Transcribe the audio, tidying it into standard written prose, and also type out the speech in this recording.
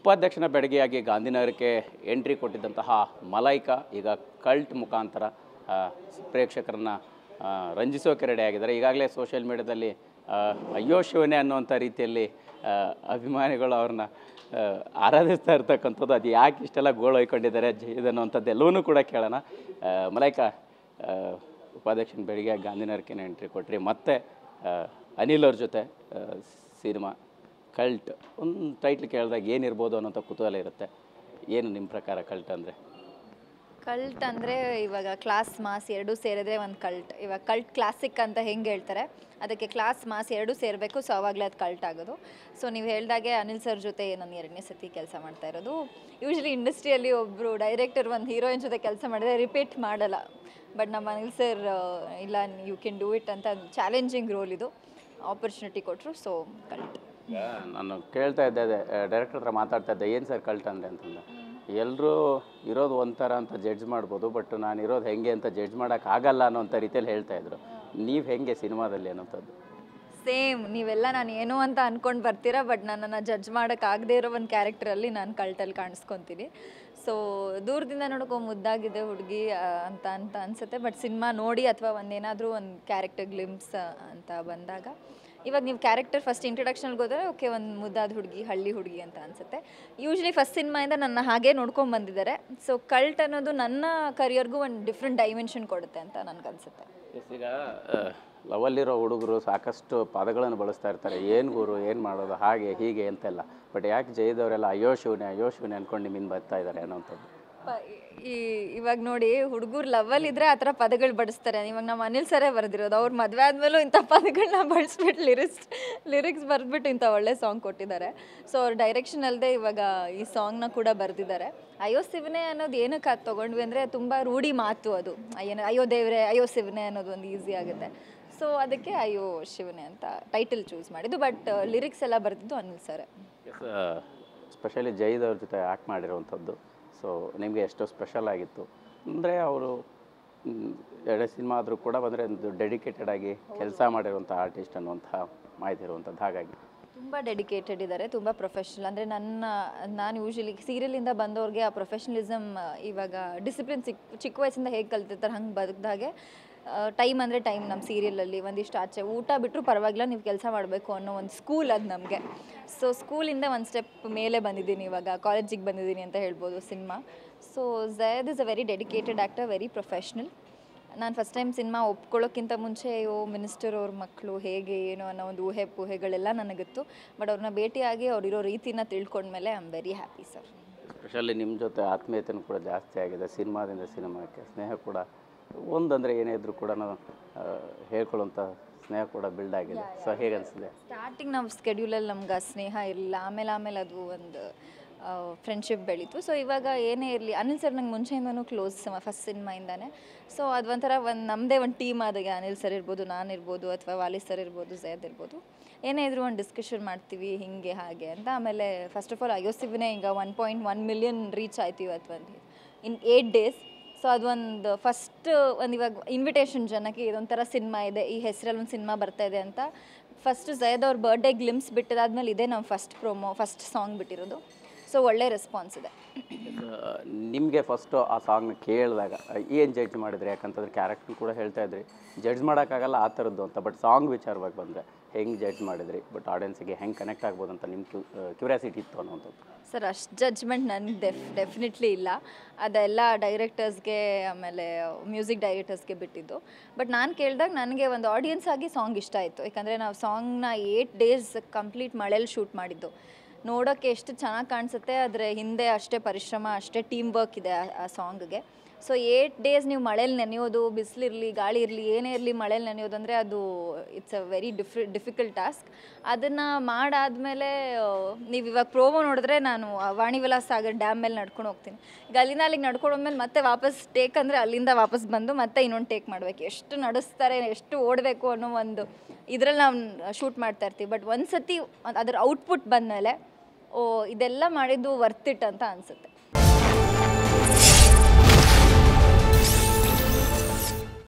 ಉಪಾಧ್ಯಕ್ಷನ ಬೆಡಗಿಯಾಗಿ ಗಾಂಧಿನಗರಕ್ಕೆ entry ಕೊಟ್ಟಿದ್ದಂತಹ Malaika ಈಗ cult ಮುಖಾಂತರ ಪ್ರೇಕ್ಷಕರನ್ನ ರಂಜಿಸೋಕೆ ರೆಡಿಯಾಗಿದ್ದಾರೆ. ಈಗಾಗಲೇ ಸೋಷಿಯಲ್ ಮೀಡಿಯಾದಲ್ಲಿ ಅಯ್ಯೋ ಶಿವನೇ ಅನ್ನುವಂಥ ರೀತಿಯಲ್ಲಿ ಅಭಿಮಾನಿಗಳು ಅವ್ರನ್ನ ಆರಾಧಿಸ್ತಾ ಇರ್ತಕ್ಕಂಥದ್ದು. ಅದು ಯಾಕೆ ಇಷ್ಟೆಲ್ಲ ಗೋಳು ಹೊಯ್ಕೊಂಡಿದ್ದಾರೆ ಇದನ್ನುವಂಥದ್ದು ಎಲ್ಲವನ್ನೂ ಕೂಡ ಕೇಳೋಣ. ಮಲೈಕಾ, ಉಪಾಧ್ಯಕ್ಷನ ಬೆಡಗಿಯಾಗಿ ಗಾಂಧಿನಗರಕ್ಕೆ ಎಂಟ್ರಿ ಕೊಟ್ರಿ, ಮತ್ತೆ ಅನಿಲ್ ಅವ್ರ ಜೊತೆ ಸಿನಿಮಾ ಕಲ್ಟ್ ಒಂದು ಟೈಟ್ಲ್ ಕೇಳಿದಾಗ ಏನಿರ್ಬೋದು ಅನ್ನೋಂಥ ಕುತೂಹಲ ಇರುತ್ತೆ. ಏನು ನಿಮ್ಮ ಪ್ರಕಾರ ಕಲ್ಟ್ ಅಂದರೆ? ಕಲ್ಟ್ ಅಂದರೆ ಇವಾಗ ಕ್ಲಾಸ್ ಮಾಸ್ ಎರಡೂ ಸೇರಿದ್ರೆ ಒಂದು ಕಲ್ಟ್. ಇವಾಗ ಕಲ್ಟ್ ಕ್ಲಾಸಿಕ್ ಅಂತ ಹೆಂಗೆ ಹೇಳ್ತಾರೆ, ಅದಕ್ಕೆ ಕ್ಲಾಸ್ ಮಾಸ್ ಎರಡೂ ಸೇರಬೇಕು. ಸೊ ಆವಾಗಲೇ ಅದು ಕಲ್ಟ್ ಆಗೋದು. ಸೊ ನೀವು ಹೇಳ್ದಾಗೆ ಅನಿಲ್ ಸರ್ ಜೊತೆ ನಾನು 2ನೇ ಸತಿ ಕೆಲಸ ಮಾಡ್ತಾ ಇರೋದು. ಯೂಶ್ವಲಿ ಇಂಡಸ್ಟ್ರಿಯಲ್ಲಿ ಒಬ್ಬರು ಡೈರೆಕ್ಟರ್ ಒಂದು ಹೀರೋಯಿನ್ ಜೊತೆ ಕೆಲಸ ಮಾಡಿದ್ರೆ ರಿಪೀಟ್ ಮಾಡಲ್ಲ. ಬಟ್ ನಮ್ಮ ಅನಿಲ್ ಸರ್ ಇಲ್ಲ, ಯು ಕ್ಯಾನ್ ಡೂ ಇಟ್ ಅಂತ ಚಾಲೆಂಜಿಂಗ್ ರೋಲ್ ಇದು, ಆಪರ್ಚುನಿಟಿ ಕೊಟ್ಟರು. So cult. ನಾನು ಕೇಳ್ತಾ ಇದ್ದೆ, ಡೈರೆಕ್ಟರ್ ಹತ್ರ ಮಾತಾಡ್ತಾ ಇದ್ದೆ, ಏನು ಸರ್ ಕಲ್ಟ್ ಅಂದರೆ ಅಂತಂದರೆ, ಎಲ್ಲರೂ ಇರೋದು ಒಂಥರ ಅಂತ ಜಡ್ಜ್ ಮಾಡ್ಬೋದು, ಬಟ್ ನಾನು ಇರೋದು ಹೆಂಗೆ ಅಂತ ಜಡ್ಜ್ ಮಾಡೋಕ್ಕಾಗಲ್ಲ ಅನ್ನೋಂಥ ರೀತಿಯಲ್ಲಿ ಹೇಳ್ತಾಯಿದ್ರು. ನೀವು ಹೆಂಗೆ ಸಿನಿಮಾದಲ್ಲಿ ಅನ್ನೋಂಥದ್ದು? ಸೇಮ್, ನೀವೆಲ್ಲ ನಾನು ಏನೋ ಅಂತ ಅಂದ್ಕೊಂಡು ಬರ್ತೀರಾ, ಬಟ್ ನನ್ನನ್ನು ಜಡ್ಜ್ ಮಾಡೋಕ್ಕಾಗದೇ ಇರೋ ಒಂದು ಕ್ಯಾರೆಕ್ಟ್ರಲ್ಲಿ ನಾನು ಕಲ್ಟಲ್ಲಿ ಕಾಣಿಸ್ಕೊತೀನಿ. ಸೊ ದೂರದಿಂದ ನೋಡೋಕೆ ಮುದ್ದಾಗಿದೆ ಹುಡುಗಿ ಅಂತ ಅನಿಸುತ್ತೆ. ಬಟ್ ಸಿನಿಮಾ ನೋಡಿ ಅಥವಾ ಒಂದೇನಾದರೂ ಒಂದು ಕ್ಯಾರೆಕ್ಟರ್ ಗ್ಲಿಮ್ಸ್ ಅಂತ ಬಂದಾಗ, ಇವಾಗ ನೀವು ಕ್ಯಾರೆಕ್ಟರ್ ಫಸ್ಟ್ ಇಂಟ್ರಡಕ್ಷನ್ಗೆ ಹೋದರೆ ಓಕೆ, ಒಂದು ಮುದ್ದಾದ ಹುಡುಗಿ, ಹಳ್ಳಿ ಹುಡುಗಿ ಅಂತ ಅನಿಸುತ್ತೆ. ಯೂಶ್ವಲಿ ಫಸ್ಟ್ ಸಿನಿಮಾಯಿಂದ ನನ್ನ ಹಾಗೆ ನೋಡ್ಕೊಂಡು ಬಂದಿದ್ದಾರೆ. ಸೊ ಕಲ್ಟ್ ಅನ್ನೋದು ನನ್ನ ಕರಿಯರ್ಗೂ ಒಂದು ಡಿಫ್ರೆಂಟ್ ಡೈಮೆನ್ಷನ್ ಕೊಡುತ್ತೆ ಅಂತ ನನಗನ್ಸುತ್ತೆ. ಈಗ ಲವಲ್ಲಿರೋ ಹುಡುಗರು ಸಾಕಷ್ಟು ಪದಗಳನ್ನು ಬಳಸ್ತಾ ಇರ್ತಾರೆ, ಏನು ಗುರು, ಏನು ಮಾಡೋದು, ಹಾಗೆ ಹೀಗೆ ಅಂತೆಲ್ಲ. ಬಟ್ ಯಾಕೆ ಜಯದವರೆಲ್ಲ ಅಯ್ಯೋ ಶಿವನೇ ಅಂದ್ಕೊಂಡು ನಿಮ್ಮಿಂದ ಬರ್ತಾ ಇದ್ದಾರೆ ಅನ್ನೋಂಥದ್ದು? ಇವಾಗ ನೋಡಿ, ಹುಡುಗರು ಲವಲ್ ಇದ್ರೆ ಆ ಥರ ಪದಗಳು ಬಳಸ್ತಾರೆ. ಇವಾಗ ನಮ್ಮ ಅನಿಲ್ ಸರೇ ಬರೆದಿರೋದು, ಅವ್ರು ಮದುವೆ ಆದಮೇಲೂ ಇಂಥ ಪದಗಳನ್ನ ಬಳಸ್ಬಿಟ್ಟು ಲಿರಿಕ್ಸ್ ಬರೆದ್ಬಿಟ್ಟು ಇಂಥ ಒಳ್ಳೆ ಸಾಂಗ್ ಕೊಟ್ಟಿದ್ದಾರೆ. ಸೊ ಅವ್ರ ಡೈರೆಕ್ಷನ್ ಅಲ್ಲದೆ ಇವಾಗ ಈ ಸಾಂಗ್ನ ಕೂಡ ಬರೆದಿದ್ದಾರೆ. ಅಯ್ಯೋ ಶಿವನೇ ಅನ್ನೋದು ಏನಕ್ಕೆ ಅದು ತೊಗೊಂಡ್ವಿ ಅಂದರೆ, ತುಂಬ ರೂಢಿ ಮಾತು ಅದು. ಅಯ್ಯೋ ದೇವ್ರೆ, ಅಯ್ಯೋ ಶಿವನೇ ಅನ್ನೋದು ಒಂದು ಈಸಿ ಆಗುತ್ತೆ. ಸೊ ಅದಕ್ಕೆ ಅಯ್ಯೋ ಶಿವನೇ ಅಂತ ಟೈಟಲ್ ಚೂಸ್ ಮಾಡಿದ್ದು. ಬಟ್ ಲಿರಿಕ್ಸ್ ಎಲ್ಲ ಬರೆದಿದ್ದು ಅನಿಲ್ ಸರೇ. ಸ್ಪೆಷಲಿ ಜೈದವ್ರ ಜೊತೆ ಆ್ಯಕ್ಟ್ ಮಾಡಿರುವಂಥದ್ದು. ಸೊ ನಿಮಗೆ ಎಷ್ಟೋ ಸ್ಪೆಷಲ್ ಆಗಿತ್ತು ಅಂದರೆ, ಅವರು 2 ಸಿನಿಮಾ ಆದರೂ ಕೂಡ ಬಂದರೆ ಒಂದು ಡೆಡಿಕೇಟೆಡ್ ಆಗಿ ಕೆಲಸ ಮಾಡಿರುವಂಥ ಆರ್ಟಿಸ್ಟ್ ಅನ್ನುವಂಥ ಮಾಹಿತಿ ಇರುವಂಥದ್ದು. ಹಾಗಾಗಿ ತುಂಬ ಡೆಡಿಕೇಟೆಡ್ ಇದ್ದಾರೆ, ತುಂಬ ಪ್ರೊಫೆಷ್ನಲ್. ಅಂದರೆ ನಾನು ಯೂಶ್ವಲಿ ಸೀರಿಯಲಿಂದ ಬಂದವ್ರಿಗೆ ಆ ಪ್ರೊಫೆಷ್ನಲಿಸಮ್, ಇವಾಗ ಡಿಸಿಪ್ಲಿನ್ ಚಿಕ್ಕ ವಯಸ್ಸಿಂದ ಹೇಗೆ ಕಲ್ತಿರ್ತಾರೆ ಹಂಗೆ ಬದುಕಿದಾಗೆ ಟೈಮ್ ಅಂದರೆ ಟೈಮ್. ನಮ್ಮ ಸೀರಿಯಲಲ್ಲಿ ಒಂದಿಷ್ಟು ಆಚೆ ಊಟ ಬಿಟ್ಟರು ಪರವಾಗಿಲ್ಲ, ನೀವು ಕೆಲಸ ಮಾಡಬೇಕು ಅನ್ನೋ ಒಂದು ಸ್ಕೂಲ್ ಅದು ನಮಗೆ. ಸೊ ಸ್ಕೂಲಿಂದ ಒಂದು ಸ್ಟೆಪ್ ಮೇಲೆ ಬಂದಿದ್ದೀನಿ, ಇವಾಗ ಕಾಲೇಜಿಗೆ ಬಂದಿದ್ದೀನಿ ಅಂತ ಹೇಳ್ಬೋದು cinema. So Zaid is a very dedicated actor, very professional. ನಾನು ಫಸ್ಟ್ ಟೈಮ್ ಸಿನಿಮಾ ಒಪ್ಕೊಳ್ಳೋಕ್ಕಿಂತ ಮುಂಚೆ ಮಿನಿಸ್ಟರ್ ಅವ್ರ ಮಕ್ಕಳು ಹೇಗೆ ಏನು ಅನ್ನೋ ಒಂದು ಊಹೆಗಳೆಲ್ಲ ನನಗಿತ್ತು. ಬಟ್ ಅವ್ರನ್ನ ಭೇಟಿಯಾಗಿ ಅವರಿರೋ ರೀತಿನ ತಿಳ್ಕೊಂಡ್ಮೇಲೆ I am very happy sir. Specially ನಿಮ್ಮ ಜೊತೆ ಆತ್ಮೀಯತೆಯೂ ಕೂಡ ಜಾಸ್ತಿ ಆಗಿದೆ ಸಿನಿಮಾದಿಂದ ಸಿನಿಮಾಕ್ಕೆ. ಸ್ನೇಹ ಕೂಡ ಒಂದಂದರೆ ಏನೇ ಇದ್ದರೂ ಕೂಡ ಹೇಳ್ಕೊಳ್ಳೋಂಥ ಸ್ನೇಹ ಕೂಡ ಬಿಲ್ಡ್ ಆಗಿದೆ. ಸೊ ಹೇಗೆ ಅನಿಸಿದೆ? ಸ್ಟಾರ್ಟಿಂಗ್ ನಾವು ಸ್ಕೆಡ್ಯೂಲಲ್ಲಿ ನಮ್ಗೆ ಆ ಸ್ನೇಹ ಇರಲಿಲ್ಲ, ಆಮೇಲೆ ಅದು ಒಂದು ಫ್ರೆಂಡ್ಶಿಪ್ ಬೆಳೀತು. ಸೊ ಇವಾಗ ಏನೇ ಇರಲಿ, ಅನಿಲ್ ಸರ್ ನಂಗೆ ಮುಂಚೆಯಿಂದನೂ ಕ್ಲೋಸ್ ಫಸ್ಟ್ ಸಿನಿಮಾಯಿಂದಾನೆ. ಸೊ ಅದು ಒಂಥರ ನಮ್ಮದೇ ಒಂದು ಟೀಮ್ ಆದಾಗ, ಅನಿಲ್ ಸರ್ ಇರ್ಬೋದು, ನಾನಿರ್ಬೋದು, ಅಥವಾ ವಾಲಿ ಸರ್ ಇರ್ಬೋದು, ಝಯದ್ ಇರ್ಬೋದು, ಏನೇ ಇದ್ರೂ ಒಂದು ಡಿಸ್ಕಷನ್ ಮಾಡ್ತೀವಿ ಹಿಂಗೆ ಹಾಗೆ ಅಂತ. ಆಮೇಲೆ ಫಸ್ಟ್ ಆಫ್ ಆಲ್ ಅಯ್ಯೋ ಶಿವನೇ ಈಗ 1.1 ಮಿಲಿಯನ್ ರೀಚ್ ಆಯ್ತು ಇವತ್ತು ಇನ್ 8 ಡೇಸ್. ಸೊ ಅದೊಂದು ಫಸ್ಟ್ ಇವಾಗ ಇನ್ವಿಟೇಷನ್ ಜನಕ್ಕೆ, ಇದೊಂಥರ ಸಿನಿಮಾ ಇದೆ, ಈ ಹೆಸರಲ್ಲಿ ಒಂದು ಸಿನಿಮಾ ಬರ್ತಾ ಇದೆ ಅಂತ. ಫಸ್ಟ್ ಝಯದ್ ಅವ್ರ ಬರ್ಡೇ ಗ್ಲಿಮ್ಸ್ ಬಿಟ್ಟಿದಾದ್ಮೇಲೆ ಇದೇ ನಾವು ಫಸ್ಟ್ ಸಾಂಗ್ ಬಿಟ್ಟಿರೋದು. ಸೊ ಒಳ್ಳೆ ರೆಸ್ಪಾನ್ಸ್ ಇದೆ. ನಿಮಗೆ ಫಸ್ಟು ಆ ಸಾಂಗ್ನ ಕೇಳಿದಾಗ ಏನು ಜಡ್ಜ್ ಮಾಡಿದ್ರಿ? ಯಾಕಂತಂದ್ರೆ ಕ್ಯಾರೆಕ್ಟರ್ ಕೂಡ ಹೇಳ್ತಾ ಇದ್ರಿ, ಜಡ್ಜ್ ಮಾಡೋಕ್ಕಾಗಲ್ಲ ಆ ಥರದ್ದು ಅಂತ. ಬಟ್ ಸಾಂಗ್ ವಿಚಾರವಾಗಿ ಬಂದರೆ ಹೆಂಗೆ ಜಡ್ಜ್ ಮಾಡಿದ್ರಿ? ಬಟ್ ಆಡಿಯನ್ಸಿಗೆ ಹೆಂಗೆ ಕನೆಕ್ಟ್ ಆಗ್ಬೋದು ಅಂತ ನಿಮ್ಮ ಕ್ಯೂರಿಯಾಸಿಟಿ ಇತ್ತು ಅನ್ನೋಂಥದ್ದು. ಸರ್ ಅಷ್ಟು ಜಡ್ಜ್ಮೆಂಟ್ ನನಗೆ ಡೆಫಿನೆಟ್ಲಿ ಇಲ್ಲ. ಅದೆಲ್ಲ ಡೈರೆಕ್ಟರ್ಸ್ಗೆ, ಆಮೇಲೆ ಮ್ಯೂಸಿಕ್ ಡೈರೆಕ್ಟರ್ಸ್ಗೆ ಬಿಟ್ಟಿದ್ದು. ಬಟ್ ನಾನು ಕೇಳಿದಾಗ ನನಗೆ ಒಂದು ಆಡಿಯನ್ಸ್ ಆಗಿ ಸಾಂಗ್ ಇಷ್ಟ ಆಯಿತು. ಯಾಕಂದರೆ ನಾವು ಸಾಂಗ್ನ 8 ಡೇಸ್ ಕಂಪ್ಲೀಟ್ ಮಳೇಲಿ ಶೂಟ್ ಮಾಡಿದ್ದು. ನೋಡೋಕ್ಕೆ ಎಷ್ಟು ಚೆನ್ನಾಗಿ ಕಾಣಿಸುತ್ತೆ, ಆದರೆ ಹಿಂದೆ ಅಷ್ಟೇ ಪರಿಶ್ರಮ, ಅಷ್ಟೇ ಟೀಮ್ ವರ್ಕ್ ಇದೆ ಆ ಸಾಂಗ್ಗೆ. ಸೊ 8 ಡೇಸ್ ನೀವು ಮಳೇಲಿ ನೆನೆಯೋದು, ಬಿಸಿಲಿರಲಿ ಗಾಳಿ ಇರಲಿ ಏನೇ ಇರಲಿ ಮಳೇಲಿ ನೆನೆಯೋದು ಅಂದರೆ ಅದು it's a very difficult task. ಅದನ್ನು ಮಾಡಾದಮೇಲೆ ನೀವು ಇವಾಗ ಪ್ರೋಮೋ ನೋಡಿದ್ರೆ, ನಾನು ವಾಣಿ ವಿಲಾಸ್ ಸಾಗರ್ ಡ್ಯಾಮ್ ಮೇಲೆ ನಡ್ಕೊಂಡು ಹೋಗ್ತೀನಿ. ಈಗ ಅಲ್ಲಿಂದ ಅಲ್ಲಿಗೆ ನಡ್ಕೊಂಡು ಹೋದ್ಮೇಲೆ ಮತ್ತೆ ವಾಪಸ್ ಟೇಕ್ ಅಂದರೆ ಅಲ್ಲಿಂದ ವಾಪಸ್ ಬಂದು ಮತ್ತೆ ಇನ್ನೊಂದು ಟೇಕ್ ಮಾಡಬೇಕು. ಎಷ್ಟು ನಡೆಸ್ತಾರೆ, ಎಷ್ಟು ಓಡಬೇಕು ಅನ್ನೋ ಒಂದು ಇದರಲ್ಲಿ ನಾವು ಶೂಟ್ ಮಾಡ್ತಾ ಇರ್ತೀವಿ. ಬಟ್ ಒಂದು ಸತಿ ಅದರ ಔಟ್ಪುಟ್ ಬಂದಮೇಲೆ ಇದೆಲ್ಲ ಮಾಡಿದ್ದು ವರ್ತ್ ಇಟ್ ಅಂತ ಅನಿಸುತ್ತೆ.